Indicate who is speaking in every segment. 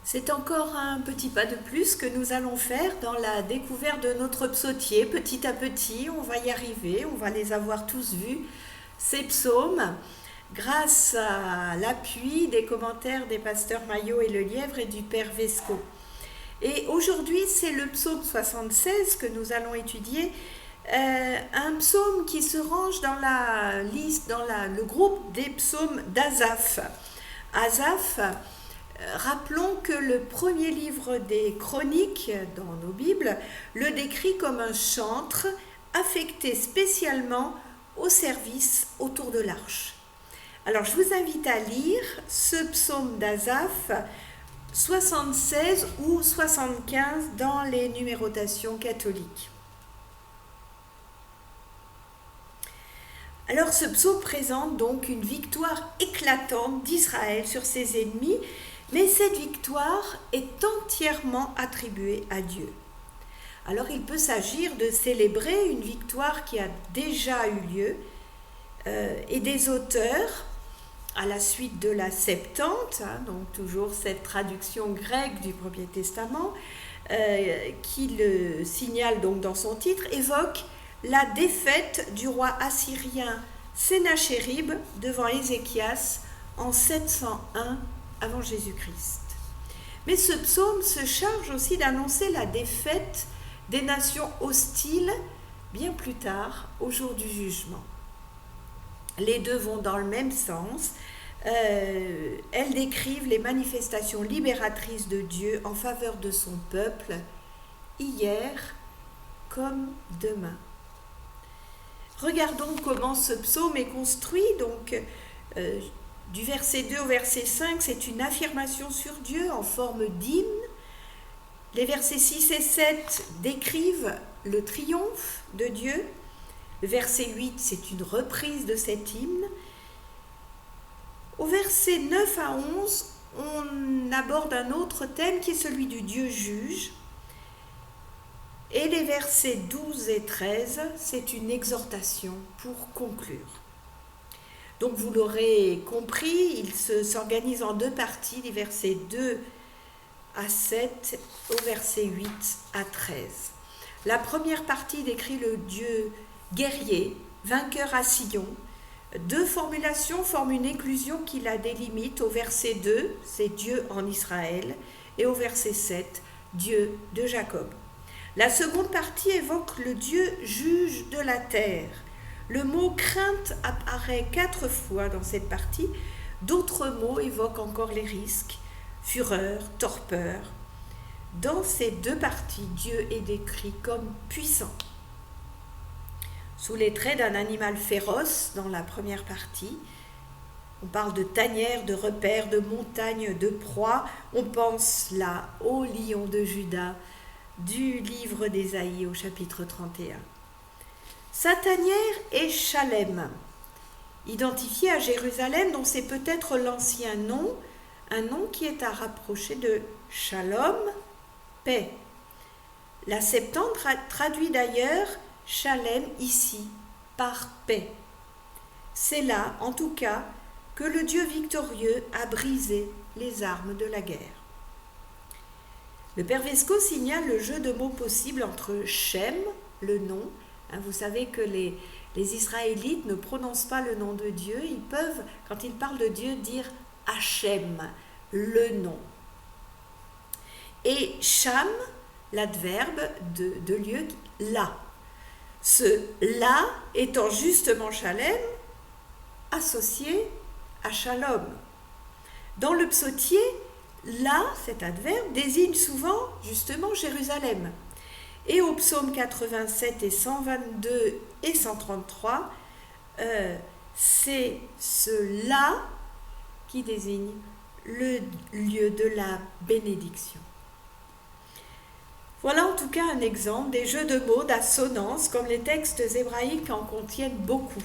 Speaker 1: C'est encore un petit pas de plus que nous allons faire dans la découverte de notre psautier. Petit à petit, on va y arriver, on va les avoir tous vus, ces psaumes, grâce à l'appui des commentaires des pasteurs Maillot et Lelièvre et du Père Vesco. Et aujourd'hui, c'est le psaume 76 que nous allons étudier, un psaume qui se range dans la liste, dans le groupe des psaumes d'Asaph. Asaph, rappelons que le premier livre des Chroniques dans nos Bibles le décrit comme un chantre affecté spécialement au service autour de l'arche. Alors je vous invite à lire ce psaume d'Asaph 76 ou 75 dans les numérotations catholiques. Alors ce psaume présente donc une victoire éclatante d'Israël sur ses ennemis, mais cette victoire est entièrement attribuée à Dieu. Alors il peut s'agir de célébrer une victoire qui a déjà eu lieu et des auteurs, à la suite de la Septante, donc toujours cette traduction grecque du Premier Testament, qui le signale donc dans son titre, évoque la défaite du roi assyrien Sennachérib devant Ézéchias en 701 avant Jésus-Christ. Mais ce psaume se charge aussi d'annoncer la défaite des nations hostiles bien plus tard, au jour du jugement. Les deux vont dans le même sens. Elles décrivent les manifestations libératrices de Dieu en faveur de son peuple, hier comme demain. Regardons comment ce psaume est construit. Donc, du verset 2 au verset 5, c'est une affirmation sur Dieu en forme d'hymne. Les versets 6 et 7 décrivent le triomphe de Dieu. Le verset 8, c'est une reprise de cet hymne. Au verset 9 à 11, on aborde un autre thème qui est celui du Dieu juge. Et les versets 12 et 13, c'est une exhortation pour conclure. Donc vous l'aurez compris, il s'organise en deux parties, les versets 2 à 7 au verset 8 à 13. La première partie décrit le Dieu guerrier, vainqueur à Sion. Deux formulations forment une éclusion qui la délimite. Au verset 2, c'est Dieu en Israël, et au verset 7, Dieu de Jacob. La seconde partie évoque le Dieu juge de la terre. Le mot crainte apparaît 4 fois dans cette partie. D'autres mots évoquent encore les risques, fureur, torpeur. Dans ces deux parties, Dieu est décrit comme puissant. Sous les traits d'un animal féroce dans la première partie, on parle de tanière, de repères, de montagnes, de proies. On pense là au lion de Juda du livre d'Ésaïe au chapitre 31. Sa tanière est Chalem, identifié à Jérusalem, dont c'est peut-être l'ancien nom, un nom qui est à rapprocher de Shalom, paix. La Septante traduit d'ailleurs Chalem ici, par paix. C'est là, en tout cas, que le Dieu victorieux a brisé les armes de la guerre. Le Père Vesco signale le jeu de mots possible entre Shem, le nom. Vous savez que les Israélites ne prononcent pas le nom de Dieu. Ils peuvent, quand ils parlent de Dieu, dire Hachem, le nom. Et Sham, l'adverbe de lieu, là. Ce là étant justement Shalem, associé à Shalom. Dans le psautier, là, cet adverbe, désigne souvent justement Jérusalem. Et au psaume 87 et 122 et 133, c'est ce là qui désigne le lieu de la bénédiction. Voilà en tout cas un exemple des jeux de mots d'assonance, comme les textes hébraïques en contiennent beaucoup,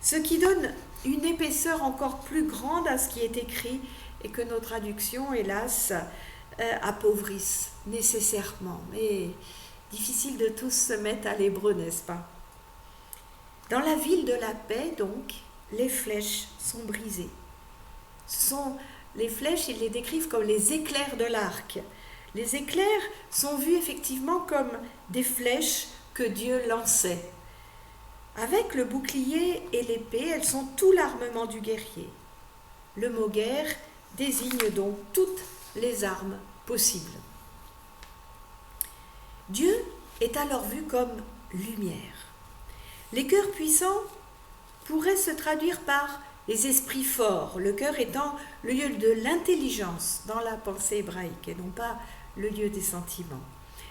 Speaker 1: ce qui donne une épaisseur encore plus grande à ce qui est écrit et que nos traductions, hélas, appauvrissent nécessairement. Mais difficile de tous se mettre à l'hébreu, n'est-ce pas? Dans la ville de la paix, donc, les flèches sont brisées. Ce sont les flèches, ils les décrivent comme les éclairs de l'arc. Les éclairs sont vus effectivement comme des flèches que Dieu lançait. Avec le bouclier et l'épée, elles sont tout l'armement du guerrier. Le mot guerre désigne donc toutes les armes possibles. Dieu est alors vu comme lumière. Les cœurs puissants pourraient se traduire par les esprits forts, le cœur étant le lieu de l'intelligence dans la pensée hébraïque et non pas le lieu des sentiments.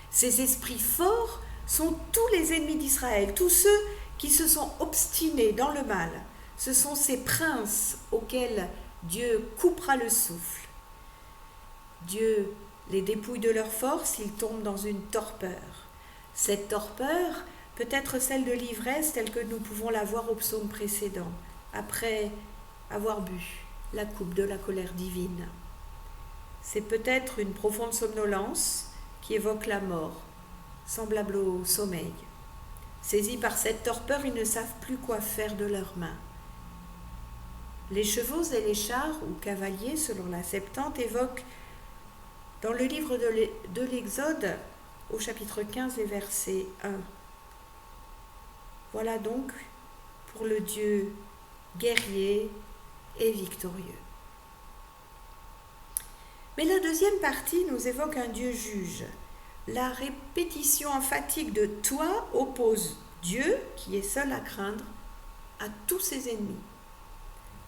Speaker 1: Ces esprits forts sont tous les ennemis d'Israël, tous ceux qui se sont obstinés dans le mal. Ce sont ces princes auxquels Dieu coupera le souffle. Dieu les dépouille de leur force, ils tombent dans une torpeur. Cette torpeur peut être celle de l'ivresse telle que nous pouvons la voir au psaume précédent, après avoir bu la coupe de la colère divine. C'est peut-être une profonde somnolence qui évoque la mort, semblable au sommeil. Saisis par cette torpeur, ils ne savent plus quoi faire de leurs mains. Les chevaux et les chars, ou cavaliers selon la Septante, évoquent dans le livre de l'Exode, au chapitre 15 et verset 1. Voilà donc pour le Dieu guerrier et victorieux. Mais la deuxième partie nous évoque un Dieu juge. La répétition emphatique de « toi » oppose Dieu, qui est seul à craindre, à tous ses ennemis.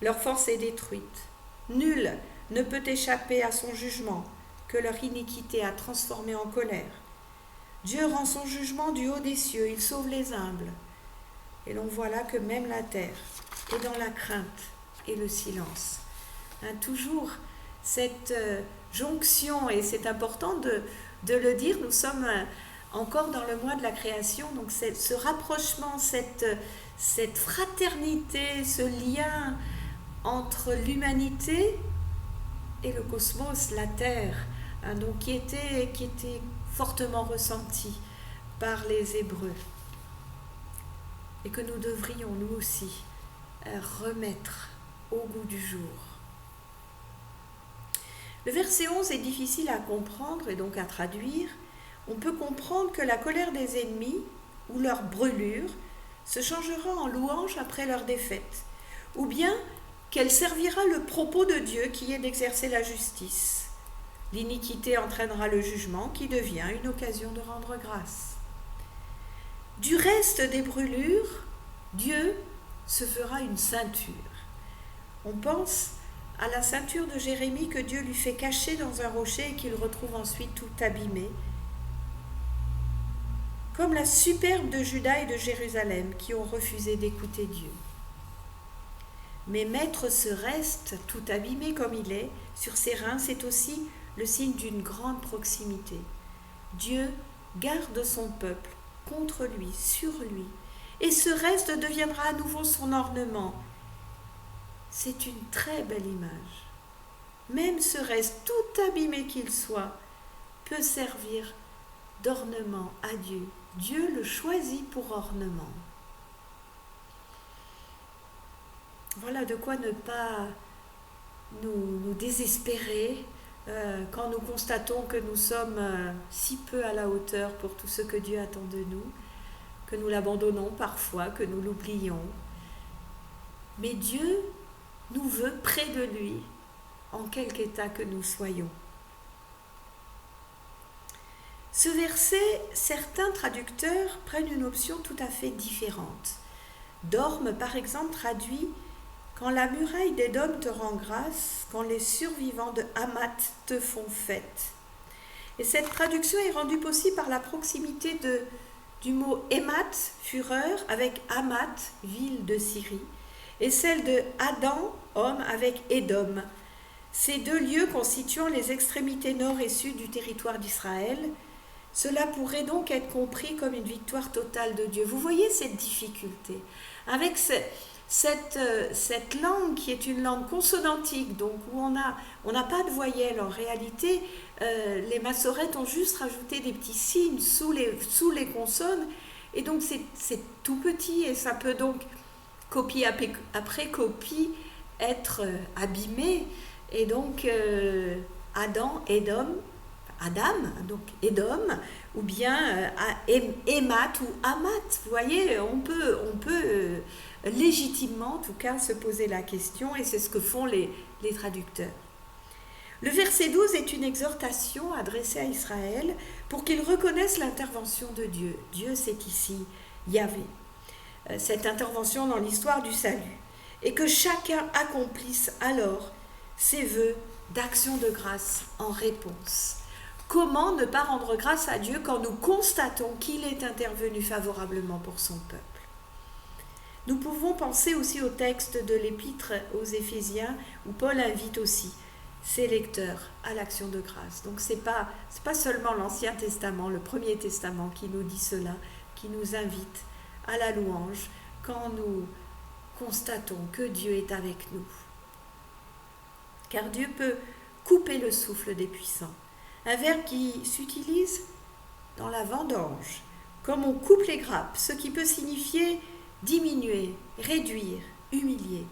Speaker 1: Leur force est détruite. Nul ne peut échapper à son jugement, que leur iniquité a transformé en colère. Dieu rend son jugement du haut des cieux, il sauve les humbles. Et l'on voit là que même la terre est dans la crainte et le silence. Toujours cette jonction, et c'est important de le dire, nous sommes encore dans le mois de la création, donc ce rapprochement, cette fraternité, ce lien entre l'humanité et le cosmos, la terre, donc qui était fortement ressenti par les Hébreux et que nous devrions nous aussi remettre au goût du jour. Le verset 11 est difficile à comprendre et donc à traduire. On peut comprendre que la colère des ennemis ou leur brûlure se changera en louange après leur défaite, ou bien qu'elle servira le propos de Dieu qui est d'exercer la justice. L'iniquité entraînera le jugement qui devient une occasion de rendre grâce. Du reste des brûlures, Dieu se fera une ceinture. On pense à la ceinture de Jérémie que Dieu lui fait cacher dans un rocher et qu'il retrouve ensuite tout abîmée, comme la superbe de Juda et de Jérusalem qui ont refusé d'écouter Dieu. Mais mettre ce reste tout abîmé comme il est sur ses reins, c'est aussi le signe d'une grande proximité. Dieu garde son peuple contre lui, sur lui, et ce reste deviendra à nouveau son ornement. C'est une très belle image. Même ce reste, tout abîmé qu'il soit, peut servir d'ornement à Dieu. Dieu le choisit pour ornement. Voilà de quoi ne pas nous désespérer quand nous constatons que nous sommes si peu à la hauteur pour tout ce que Dieu attend de nous, que nous l'abandonnons parfois, que nous l'oublions. Mais Dieu nous veut près de lui, en quelque état que nous soyons. Ce verset, certains traducteurs prennent une option tout à fait différente. Dorme, par exemple, traduit « Quand la muraille d'Édom te rend grâce, quand les survivants de Hamath te font fête ». Et cette traduction est rendue possible par la proximité du mot Émat, fureur, avec Hamath, ville de Syrie, et celle de Adam, homme, avec Édom. Ces deux lieux constituant les extrémités nord et sud du territoire d'Israël, cela pourrait donc être compris comme une victoire totale de Dieu. Vous voyez cette difficulté. Avec cette langue qui est une langue consonantique, donc où on n'a pas de voyelles en réalité, les massorètes ont juste rajouté des petits signes sous les consonnes, et donc c'est tout petit, et ça peut donc, copie après copie, être abîmé. Et donc Adam, donc Édom, ou bien Émat ou Amat. Vous voyez, on peut légitimement en tout cas se poser la question, et c'est ce que font les traducteurs. Le verset 12 est une exhortation adressée à Israël pour qu'il reconnaisse l'intervention de Dieu. Dieu, c'est ici Yahvé. Cette intervention dans l'histoire du salut. Et que chacun accomplisse alors ses vœux d'action de grâce en réponse. Comment ne pas rendre grâce à Dieu quand nous constatons qu'il est intervenu favorablement pour son peuple? Nous pouvons penser aussi au texte de l'épître aux Éphésiens où Paul invite aussi ses lecteurs à l'action de grâce. Donc c'est pas seulement l'Ancien Testament, le Premier Testament qui nous dit cela, qui nous invite à la louange quand nous constatons que Dieu est avec nous. Car Dieu peut couper le souffle des puissants. Un verbe qui s'utilise dans la vendange, comme on coupe les grappes, ce qui peut signifier diminuer, réduire, humilier.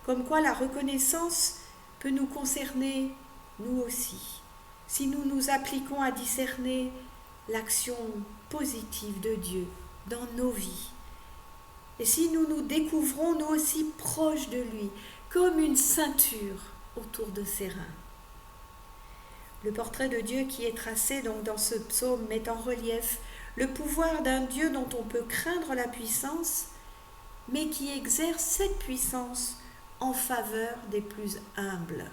Speaker 1: Comme quoi la reconnaissance peut nous concerner nous aussi, si nous nous appliquons à discerner l'action positive de Dieu dans nos vies. Et si nous nous découvrons nous aussi proches de lui, comme une ceinture autour de ses reins. Le portrait de Dieu qui est tracé donc dans ce psaume met en relief le pouvoir d'un Dieu dont on peut craindre la puissance, mais qui exerce cette puissance en faveur des plus humbles.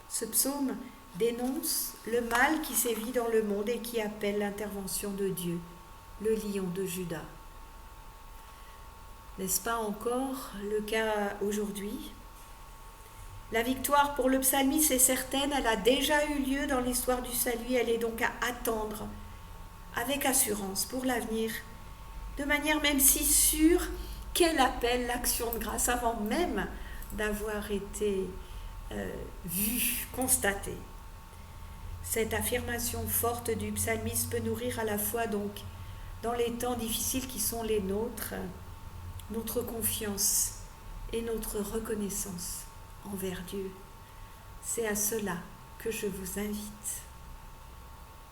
Speaker 1: Ce psaume dénonce le mal qui sévit dans le monde et qui appelle l'intervention de Dieu, le lion de Juda. N'est-ce pas encore le cas aujourd'hui? La victoire pour le psalmiste est certaine, elle a déjà eu lieu dans l'histoire du salut, elle est donc à attendre avec assurance pour l'avenir, de manière même si sûre qu'elle appelle l'action de grâce avant même d'avoir été vue, constatée. Cette affirmation forte du psalmiste peut nourrir à la fois donc dans les temps difficiles qui sont les nôtres, notre confiance et notre reconnaissance envers Dieu. C'est à cela que je vous invite.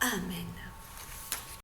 Speaker 1: Amen.